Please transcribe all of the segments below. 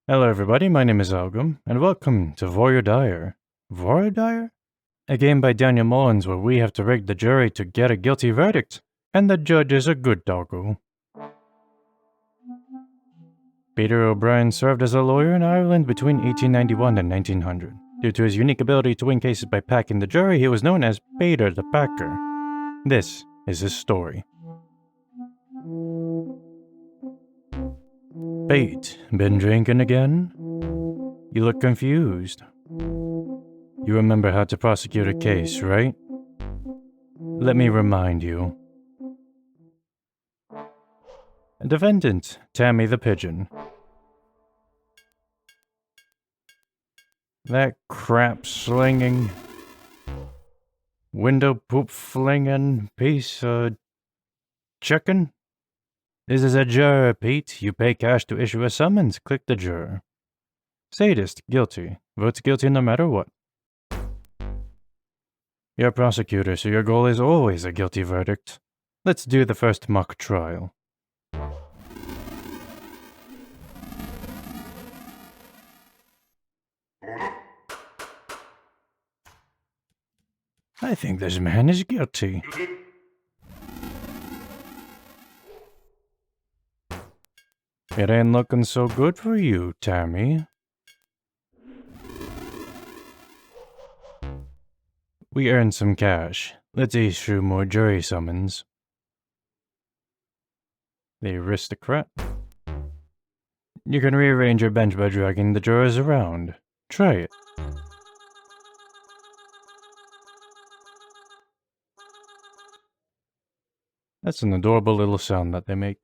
Hello everybody, my name is Algum, and welcome to Voir Dire. Voir Dire? A game by Daniel Mullins where we have to rig the jury to get a guilty verdict, and the judge is a good doggo. Peter O'Brien served as a lawyer in Ireland between 1891 and 1900. Due to his unique ability to win cases by packing the jury, he was known as Peter the Packer. This is his story. Pete, been drinking again? You look confused. You remember how to prosecute a case, right? Let me remind you. Defendant, Tammy the Pigeon. That crap slinging, window poop flinging piece of chicken? This is a juror, Pete. You pay cash to issue a summons. Click the juror. Sadist, guilty. Votes guilty no matter what. You're a prosecutor, so your goal is always a guilty verdict. Let's do the first mock trial. I think this man is guilty. It ain't looking so good for you, Tammy. We earned some cash. Let's issue more jury summons. The aristocrat. You can rearrange your bench by dragging the jurors around. Try it. That's an adorable little sound that they make.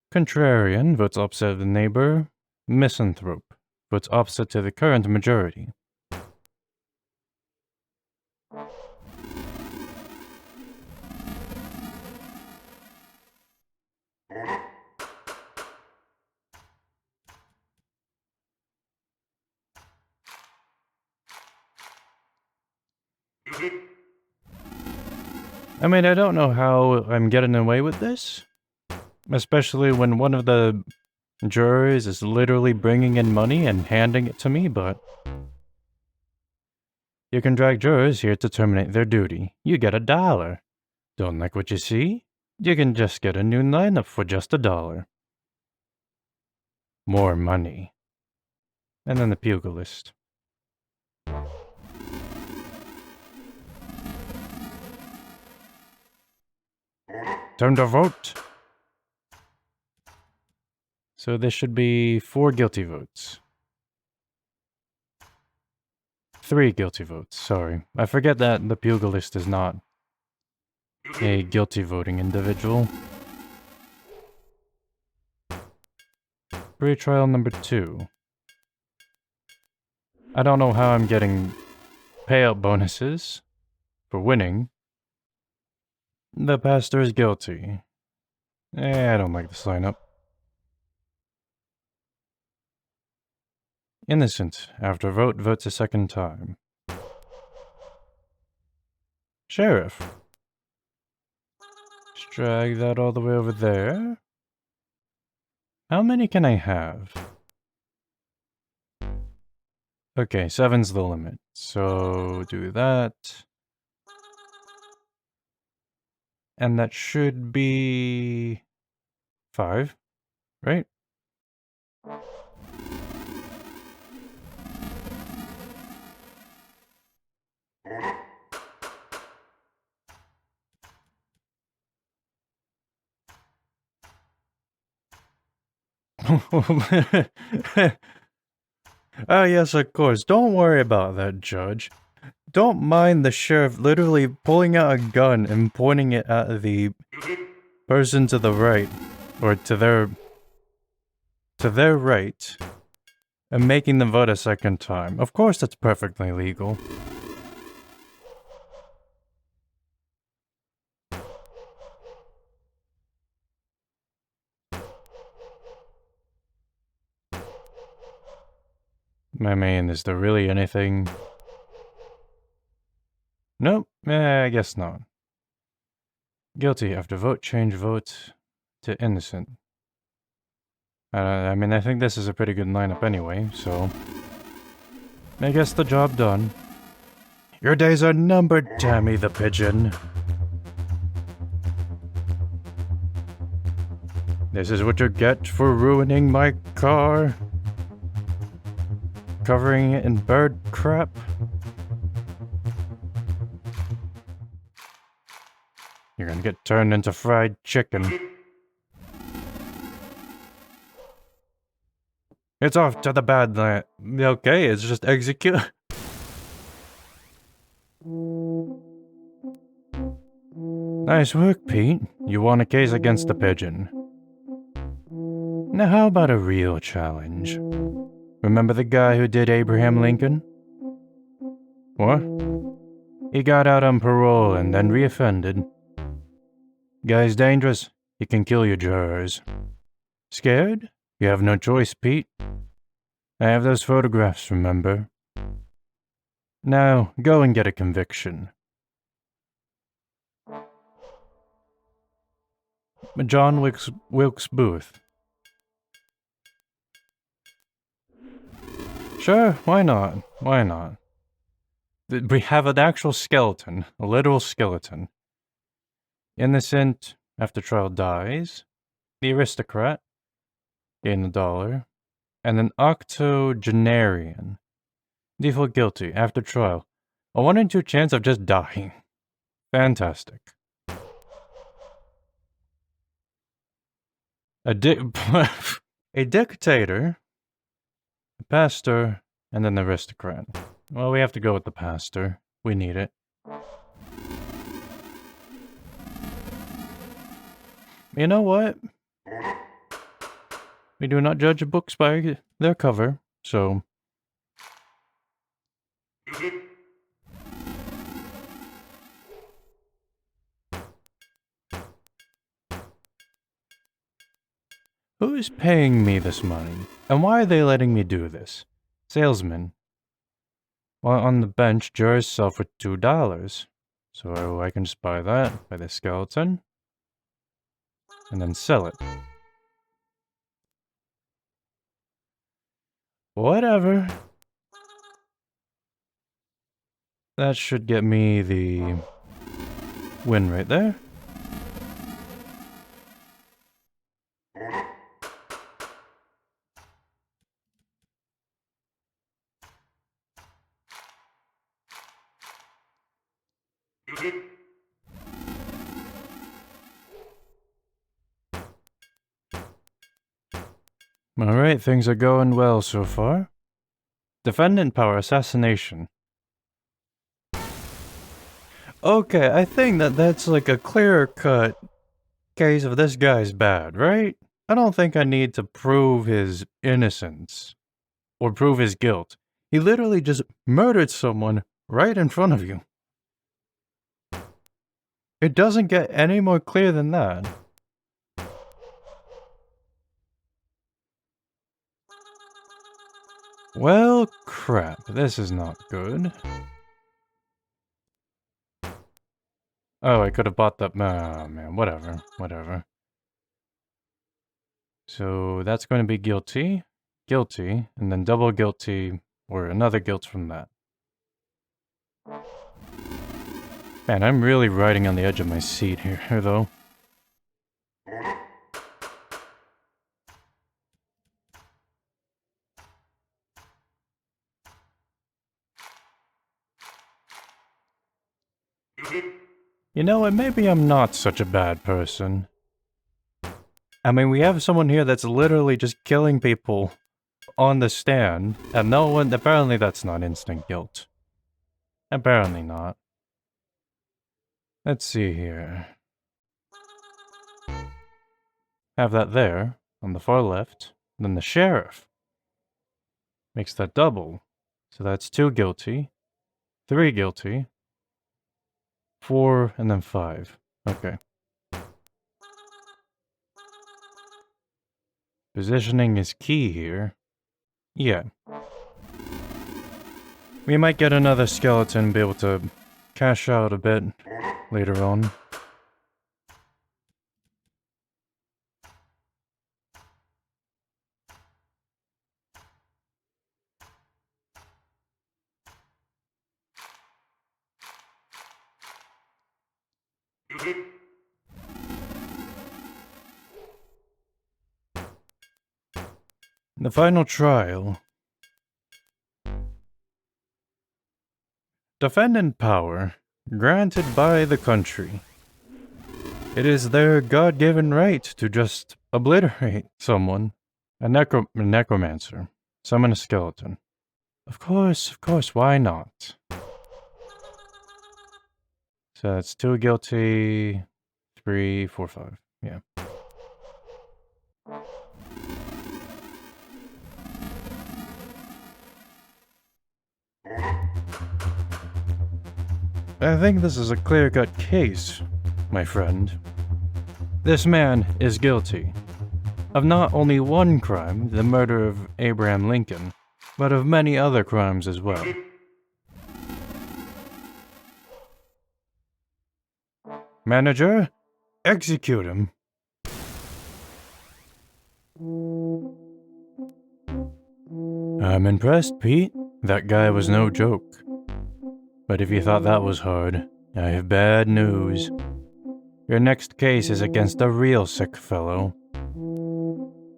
Contrarian votes opposite of the neighbor. Misanthrope votes opposite to the current majority. I mean, I don't know how I'm getting away with this. Especially when one of the jurors is literally bringing in money and handing it to me, but... You can drag jurors here to terminate their duty. You get $1. Don't like what you see? You can just get a new lineup for just $1. More money. And then the pugilist. Time to vote! So this should be 4 guilty votes. 3 guilty votes, sorry. I forget that the pugilist is not a guilty voting individual. Pre-trial number 2. I don't know how I'm getting payout bonuses for winning. The pastor is guilty. I don't like this lineup. Innocent. After vote, votes a second time. Sheriff. Just drag that all the way over there. How many can I have? Okay, 7's the limit. So do that. And that should be 5, right? Oh yes, of course. Don't worry about that, Judge. Don't mind the sheriff literally pulling out a gun and pointing it at the person to the right, or to their right, and making them vote a second time. Of course that's perfectly legal. I mean, is there really anything? Nope, I guess not. Guilty after vote change vote to innocent. I mean, I think this is a pretty good lineup anyway, so... I guess the job done. Your days are numbered, Tammy the Pigeon. This is what you get for ruining my car. Covering it in bird crap. You're gonna get turned into fried chicken. It's off to the Badland. Okay, it's just execute. Nice work, Pete. You won a case against the Pigeon. Now how about a real challenge? Remember the guy who did Abraham Lincoln? What? He got out on parole and then reoffended. Guy's dangerous. He can kill your jurors. Scared? You have no choice, Pete. I have those photographs, remember? Now, go and get a conviction. John Wilkes Booth. Sure, why not? Why not? We have an actual skeleton, a literal skeleton. Innocent, after trial dies. The aristocrat, gain $1. And an octogenarian. Default guilty, after trial. A 1 in 2 chance of just dying. Fantastic. A dictator, a pastor, and an aristocrat. Well, we have to go with the pastor. We need it. You know what? We do not judge books by their cover, so... Who is paying me this money? And why are they letting me do this? Salesman. Well, on the bench, jurors sell for $2. So I can just buy that, buy the skeleton, and then sell it. Whatever. That should get me the win right there. Alright, things are going well so far. Defendant power assassination. Okay, I think that's like a clear-cut case of this guy's bad, right? I don't think I need to prove his innocence. Or prove his guilt. He literally just murdered someone right in front of you. It doesn't get any more clear than that. Well, crap. This is not good. Oh, I could have bought that. Oh, man. Whatever. Whatever. So that's going to be guilty. Guilty. And then double guilty. Or another guilt from that. Man, I'm really riding on the edge of my seat here, though. You know what, maybe I'm not such a bad person. I mean, we have someone here that's literally just killing people on the stand, and no one, apparently that's not instant guilt. Apparently not. Let's see here. Have that there, on the far left, then the sheriff. Makes that double. So that's 2 guilty, 3 guilty, 4, and then 5. Okay. Positioning is key here. Yeah. We might get another skeleton and be able to cash out a bit later on. The final trial. Defendant power granted by the country. It is their God-given right to just obliterate someone. A necromancer. Summon a skeleton. Of course, why not? So that's 2 guilty, 3, 4, 5. Yeah. I think this is a clear-cut case, my friend. This man is guilty of not only one crime, the murder of Abraham Lincoln, but of many other crimes as well. Manager, execute him. I'm impressed, Pete. That guy was no joke. But if you thought that was hard, I have bad news. Your next case is against a real sick fellow.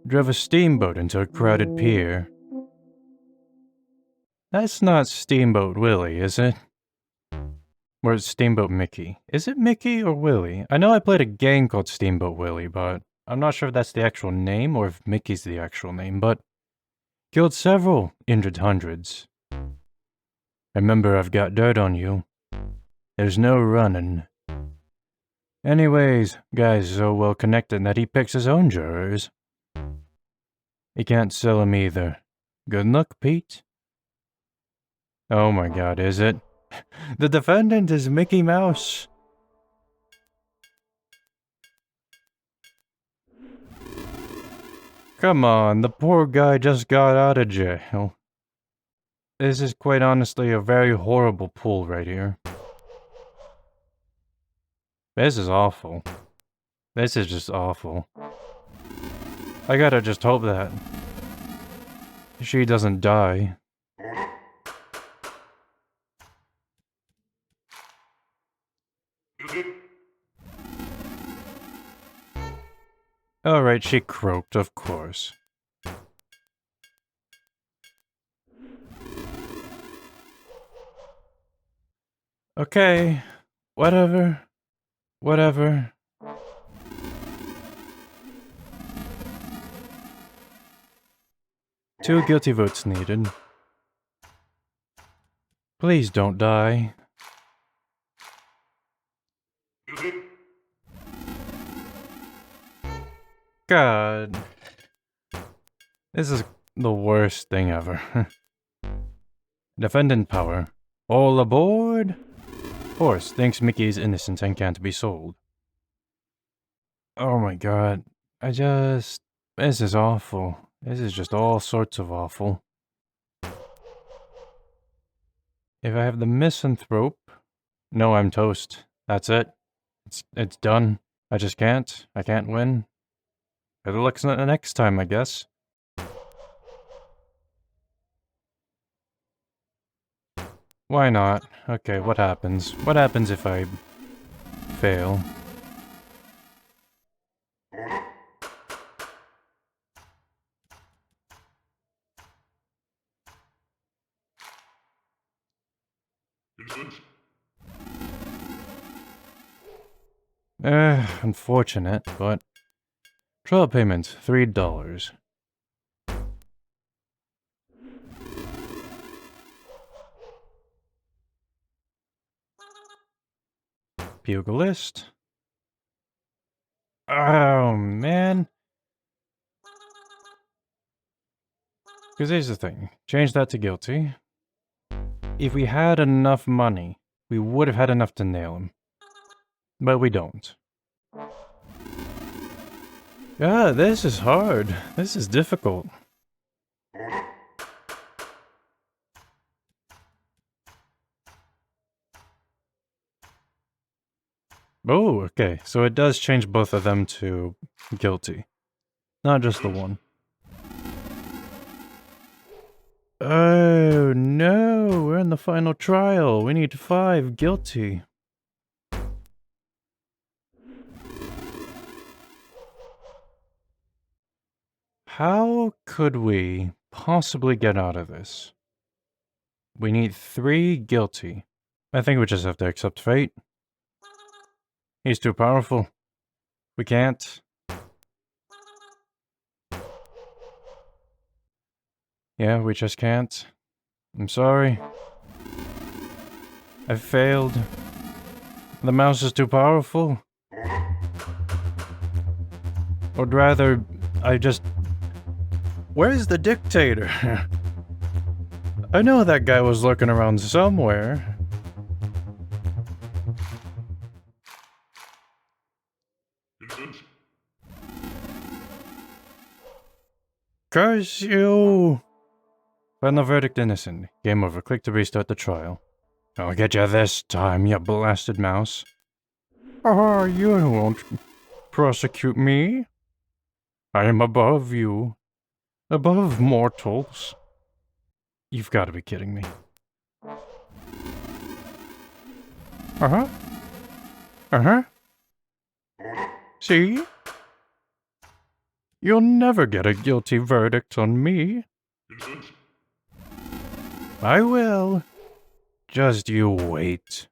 Drove a steamboat into a crowded pier. That's not Steamboat Willie, is it? Or Steamboat Mickey. Is it Mickey or Willie? I know I played a game called Steamboat Willie, but I'm not sure if that's the actual name or if Mickey's the actual name, but killed several, injured hundreds. Remember, I've got dirt on you. There's no running. Anyways, guy's so well connected that he picks his own jurors. He can't sell 'em either. Good luck, Pete. Oh my god, is it? The defendant is Mickey Mouse. Come on, the poor guy just got out of jail. This is quite honestly a very horrible pool right here. This is awful. This is just awful. I gotta just hope that she doesn't die. Alright, she croaked, of course. Okay, whatever. 2 guilty votes needed. Please don't die. God. This is the worst thing ever. Defendant power. All aboard! Horse thinks Mickey is innocent and can't be sold. Oh my god. This is awful. This is just all sorts of awful. If I have the misanthrope... No, I'm toast. That's it. It's done. I can't win. Better luck next time, I guess. Why not? Okay, what happens? What happens if I fail? Unfortunate, but... Trial payment, $3. Pugilist. Oh, man. Because here's the thing. Change that to guilty. If we had enough money, we would have had enough to nail him. But we don't. Ah, this is hard. This is difficult. Oh, okay. So it does change both of them to guilty. Not just the one. Oh, no. We're in the final trial. We need 5 guilty. How could we possibly get out of this? We need 3 guilty. I think we just have to accept fate. He's too powerful. We can't. Yeah, we just can't. I'm sorry. I failed. The mouse is too powerful. Or rather, I just... Where's the dictator? I know that guy was lurking around somewhere. Curse you! Final verdict innocent. Game over. Click to restart the trial. I'll get you this time, you blasted mouse. Ah, you won't prosecute me. I am above you. Above mortals. You've got to be kidding me. Uh-huh. Uh-huh. See? You'll never get a guilty verdict on me. I will. Just you wait.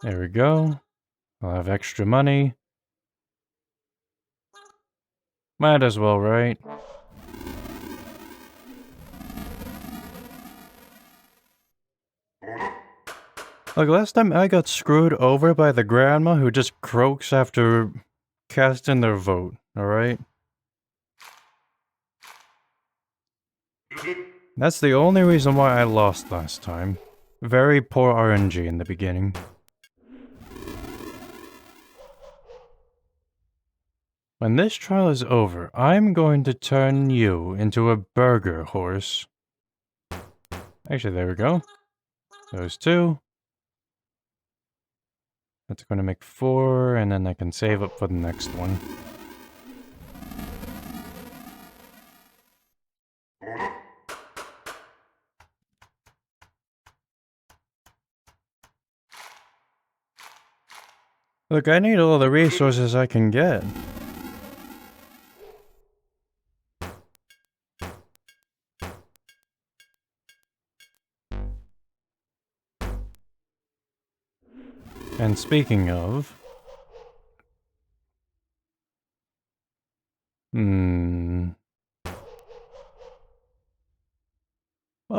There we go. I'll have extra money. Might as well, right? Like last time I got screwed over by the grandma who just croaks after casting their vote, alright? That's the only reason why I lost last time. Very poor RNG in the beginning. When this trial is over, I'm going to turn you into a burger horse. Actually, there we go. Those 2. That's going to make 4, and then I can save up for the next one. Look, I need all the resources I can get. And speaking of... Well,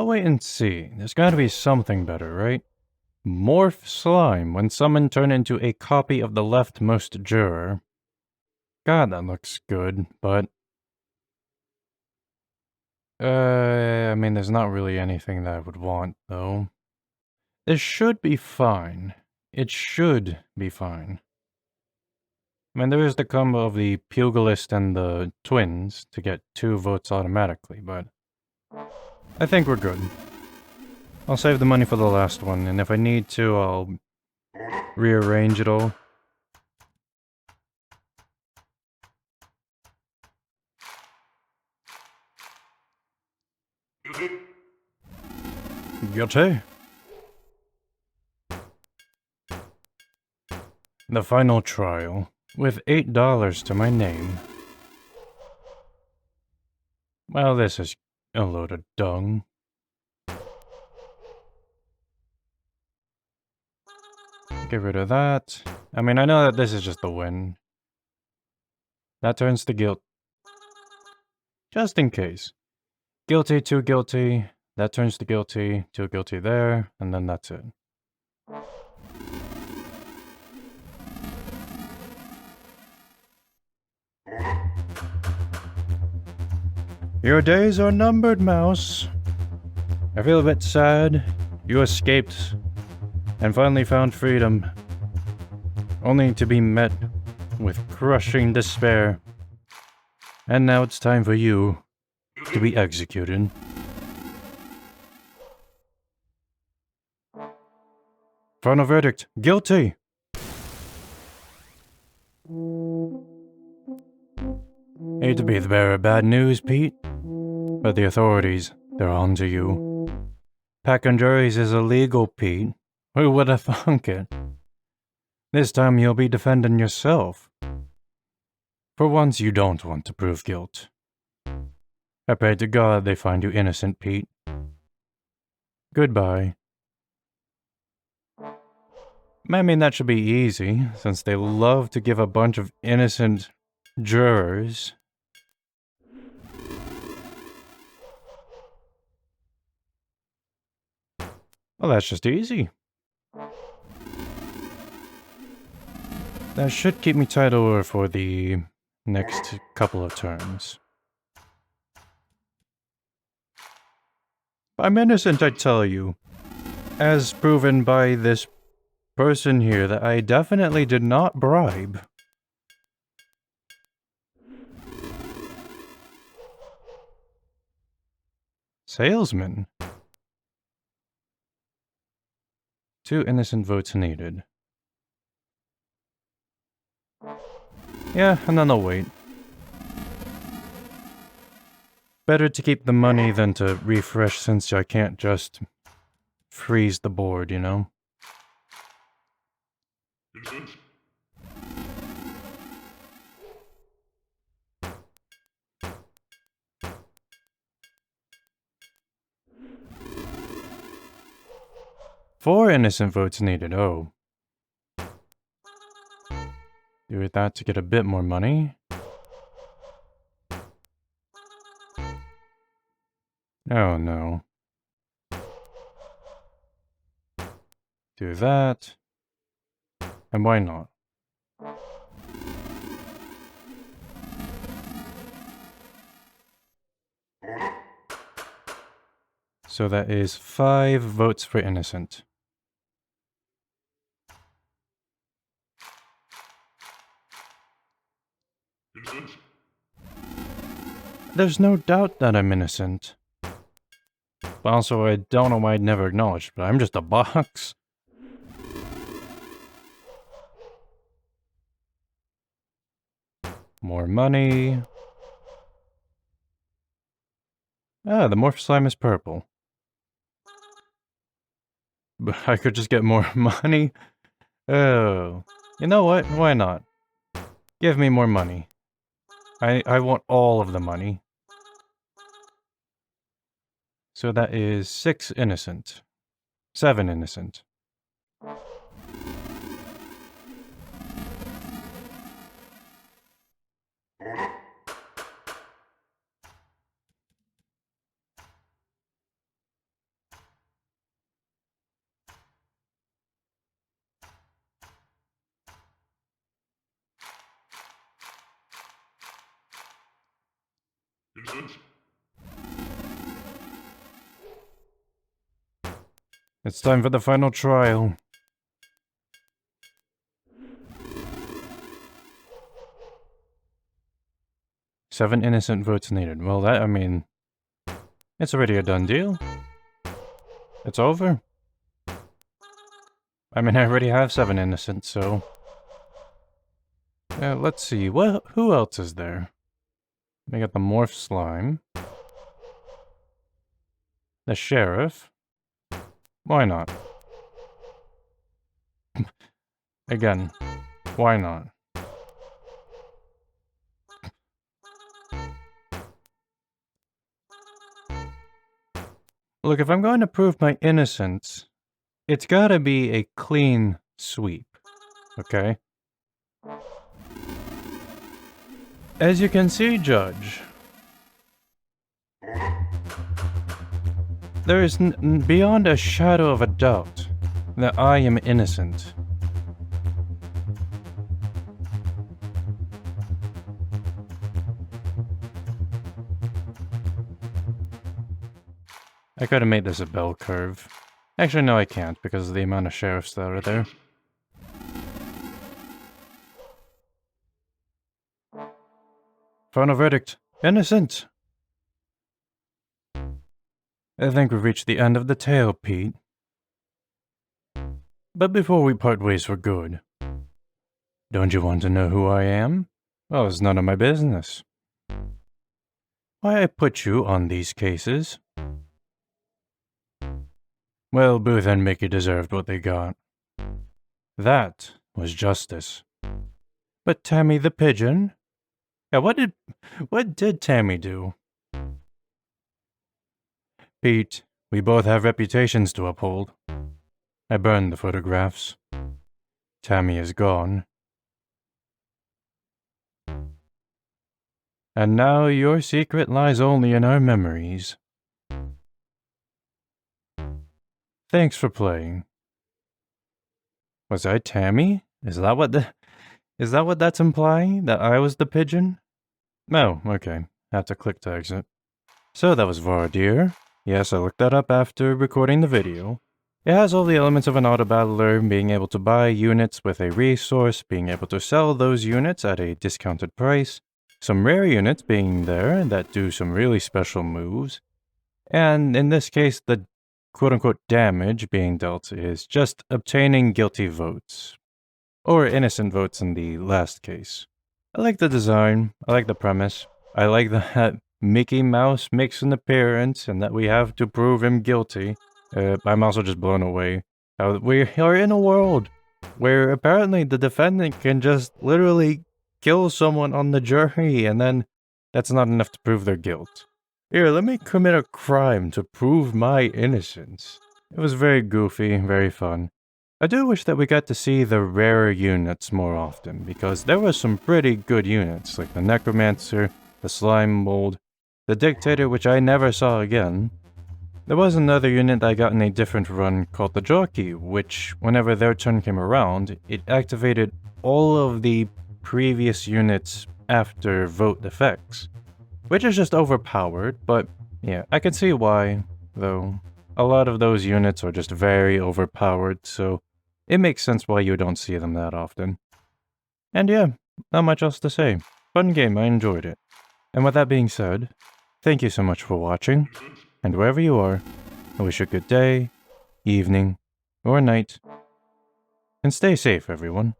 wait and see. There's gotta be something better, right? Morph slime when summoned turn into a copy of the leftmost juror. God, that looks good, but... I mean, there's not really anything that I would want, though. This should be fine. It should be fine. I mean, there is the combo of the pugilist and the twins to get 2 votes automatically, but... I think we're good. I'll save the money for the last one, and if I need to, I'll rearrange it all. Guilty. The final trial, with $8 to my name. Well, this is a load of dung. Get rid of that. I mean, I know that this is just the win. That turns to guilt. Just in case. Guilty, 2 guilty. That turns to guilty, 2 guilty there, and then that's it. Your days are numbered, Mouse. I feel a bit sad. You escaped and finally found freedom, only to be met with crushing despair. And now it's time for you to be executed. Final verdict, guilty. Hate to be the bearer of bad news, Pete, but the authorities, they're on to you. Packing juries is illegal, Pete. Who would have thunk it? This time you'll be defending yourself. For once, you don't want to prove guilt. I pray to God they find you innocent, Pete. Goodbye. I mean, that should be easy, since they love to give a bunch of innocent jurors. Well, that's just easy. That should keep me tied over for the next couple of terms. I'm innocent, I tell you. As proven by this person here that I definitely did not bribe. Salesman. 2 innocent votes needed. Yeah, and then I'll wait. Better to keep the money than to refresh since I can't just freeze the board, you know? Four innocent votes needed, oh. Do that to get a bit more money. Oh no. Do that. And why not? So that is 5 votes for innocent. There's no doubt that I'm innocent. But also, I don't know why I'd never acknowledged, but I'm just a box. More money. Ah, the morph slime is purple. But I could just get more money? Oh. You know what? Why not? Give me more money. I want all of the money. So that is 6 innocent. 7 innocent. It's time for the final trial. Seven innocent votes needed. Well, that, I mean, it's already a done deal. It's over. I mean, I already have 7 innocent, so... let's see. Who else is there? We got the morph slime. The sheriff. Why not? Again, why not? Look, if I'm going to prove my innocence, it's gotta be a clean sweep, okay? As you can see, Judge, there is beyond a shadow of a doubt that I am innocent. I could have made this a bell curve. Actually, no, I can't because of the amount of sheriffs that are there. Final verdict. Innocent! I think we've reached the end of the tale, Pete. But before we part ways for good, don't you want to know who I am? Well, it's none of my business. Why I put you on these cases? Well, Booth and Mickey deserved what they got. That was justice. But Tammy the pigeon? Yeah, what did Tammy do? Pete, we both have reputations to uphold. I burned the photographs. Tammy is gone. And now your secret lies only in our memories. Thanks for playing. Was I Tammy? Is that what that's implying? That I was the pigeon? Oh, okay. Have to click to exit. So that was Voir Dire. Yes, I looked that up after recording the video. It has all the elements of an auto-battler, being able to buy units with a resource, being able to sell those units at a discounted price, some rare units being there that do some really special moves, and in this case, the quote-unquote damage being dealt is just obtaining guilty votes. Or innocent votes in the last case. I like the design, I like the premise, I like that Mickey Mouse makes an appearance and that we have to prove him guilty. I'm also just blown away how we are in a world where apparently the defendant can just literally kill someone on the jury and then that's not enough to prove their guilt. Here, let me commit a crime to prove my innocence. It was very goofy, very fun. I do wish that we got to see the rarer units more often, because there were some pretty good units, like the Necromancer, the Slime Mold, the Dictator, which I never saw again. There was another unit I got in a different run called the Jockey, which, whenever their turn came around, it activated all of the previous units after vote effects. Which is just overpowered, but yeah, I can see why, though. A lot of those units are just very overpowered, so it makes sense why you don't see them that often. And yeah, not much else to say. Fun game, I enjoyed it. And with that being said, thank you so much for watching, and wherever you are, I wish you a good day, evening, or night, and stay safe, everyone.